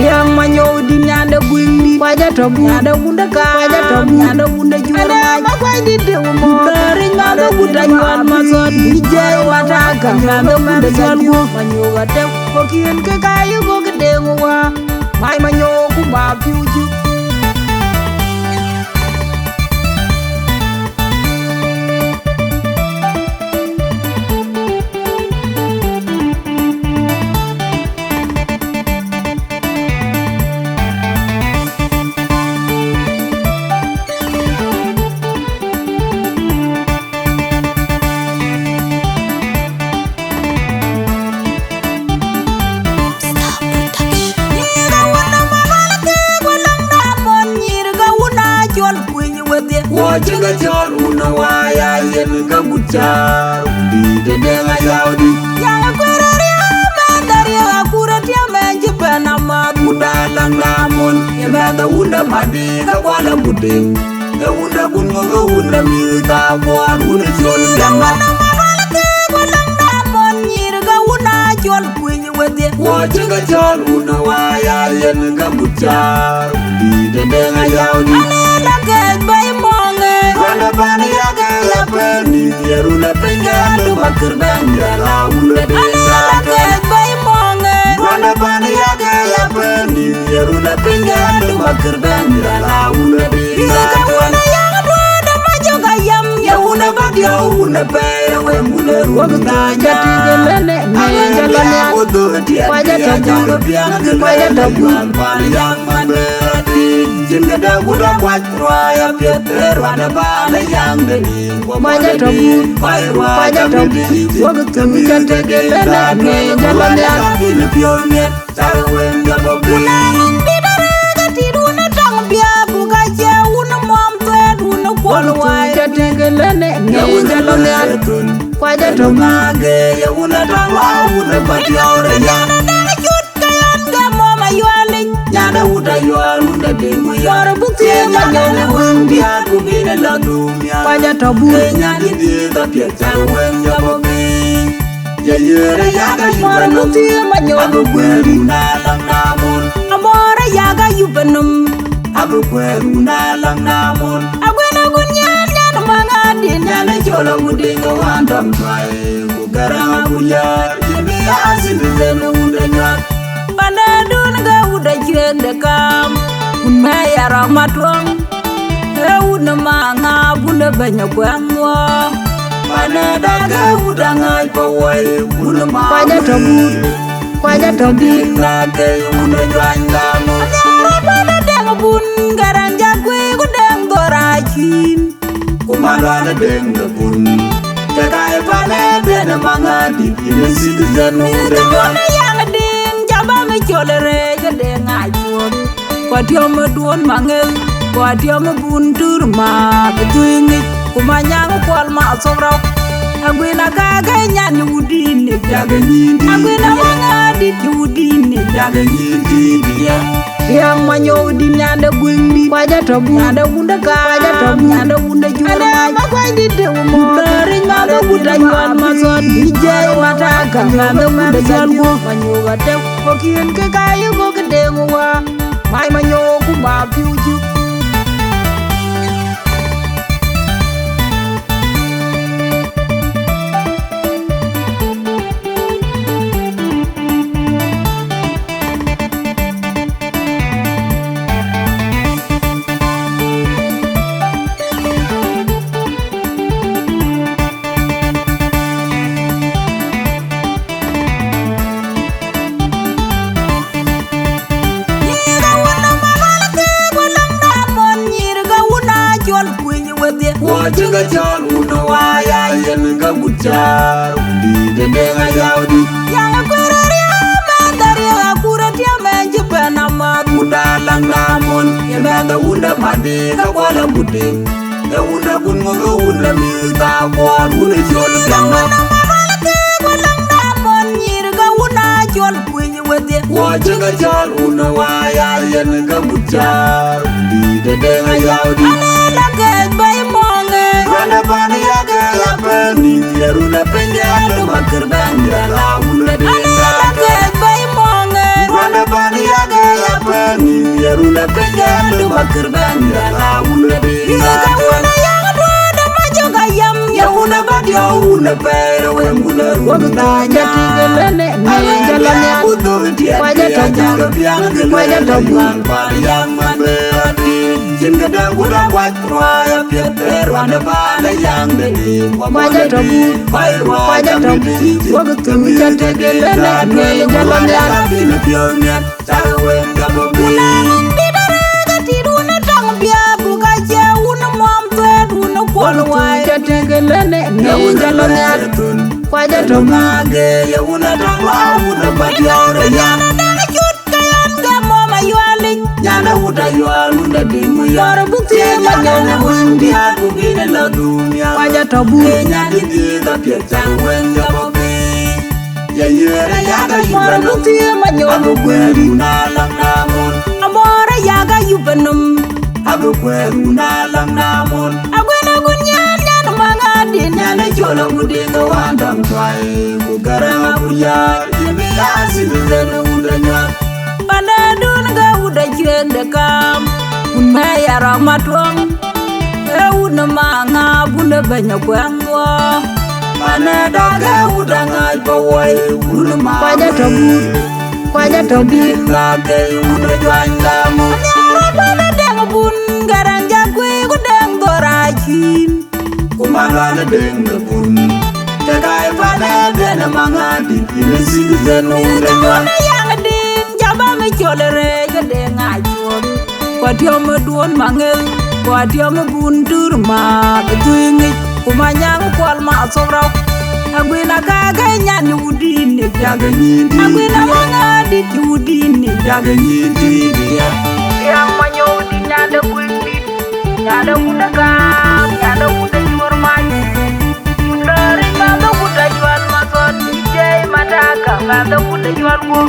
yang manyo di nyanda gwindi waja tobu nyanda wunda ka waja tobu nyanda wunda jura ma kwa di de mo dari nyanda wunda nyal masot bijay wataka nyanda wunda jalwo manyo wate pokien ke kayu go gede ngwa mai manyo ku ba piuju Wajinga jol una waya yen ga bujar di de nga yaudi yang kurari bandari akurati amenje benama udala ngamon yemenda unda madi ga wala budeng ga unda gungo ga unda mi ta bor una jol dama wajinga jol una waya yen ga bujar di de nga yaudi Wana bani yaga ya peni yeruna pengando makerbanja la ula de Wana bani yaga ya peni yeruna pengando makerbanja la ula de Wana yaga dua majoga yam ya una badio una pe we muna ruga jati gelene ngejalane waja tabu waja tabu bani yang mandati jinga da guda kwatwa ya pieter wana bana yang deni waja tabu waja tabu waktu jati gelene ngejalane ni pionie tarwenga bobuna tiruna tang bia buka jauna mom twed una kwalwa jati gelene ngejalane waja tabu mage ya una tangwa una patiore yana Nyana uta yuar unda dengu yar bukti nyana wendi aku bina la dumya waja tabu nyani di ta pieta wenja bobi ya yere ya ga mara yubanu bukti manyo abu kweru na lang namun amora yaga yubanum abu kweru na lang namun agwena gunyan nyan mangadin nyana chola udinga wandam twae kugarang akulyar jimi asindi zenu unda nyak Panadun ga uda jende kam Unme yara matwang una manga bunda banya kwangwa Panada ga uda ngai pawai una ma Kwaja tobi Nake una jwanga mo Nyara pada deng bun garanja kwe kudeng dorachin Kumadana deng bun Jagai panada na mga dipine citizen uda jwang yang ding jaba me cholere jade ngajun Kwatio me duon mangel Kwatio me buntur ma betuingi Kumanyang kwal ma sobrau Agwina kage nyanyi udine Jaga nyindi Agwina mangadi udine Jaga nyindi dia yang manyo di nyanda gwindi waja tobu nyanda wunda ka waja tobu nyanda wunda jura ma kwa di de mo dari nyanda wunda nyal masot bijay wataka nyanda wunda jalwo manyo wate pokien ke kayu go gede ngwa mai manyo ku ba piuju Wajinga jol una waya yen ga bujar di de nga yaudi yang kurari bandari akurati amenje benama udala ngamon yemenda unda madi ga wala budeng ga unda gungo ga unda mi ta bor una jol dama Wajinga jol una waya yen ga bujar di de nga yaudi Wana bani yaga ya peni yeruna pengando makerbanja la ula de Wana bani yaga ya una pero we muna runda nya Wakutujatigilene Ngejalanya Waja tobu Waja tobu yang mamberati jin gadang kuda kwat roya pieter wana bala yang deni Waja tobu Waja tobu Wakutujatigilene Ngejalanya bina pionya tawen gabobi Wakutujatigilene Ngejalanya Waja tobu ya una tangwa una badiore yang Nyana uta yualu na dimu Yara bukti Nyana wendi haku gine la dunia Waja tobu Nyana dida pieta wenga bobi Ya yere yaga Mara yubanum bukti manyo Abu kweru na lang namun Amora yaga yubanum Abu kweru na lang namun Agwena gunyan yan mangadin Nyana chola kudinga wandam twai Kugaranga kuya Yimi asili zene udanya Panadun ga uda jende kam Unme yara matwang Euna manga bunda banya kwengwa Panadaga udanga bawai Unuma Waja tobu Waja tobu Ngake udajwanga mu Nyara bana deng bun Garang jakwe kudeng dorachin Kumangana denga pun Tegai pane dena mangadi Ilisi zenu udajwang Kuna yang ding Jaba me cholere Gadeng ajun Kwatiome duon mangel Kwatiome buntur ma Betuingi Kumanyang kwal ma sobrau Agwina kage nyani udini Jaga nyindi Agwina mangadi udini Jaga nyindi Yang manyo di nyada kundi Nyada kuda kam Nyada kuda jual manyi Dari kanda kuda jual mason Jai mataka Kanda kuda jual gua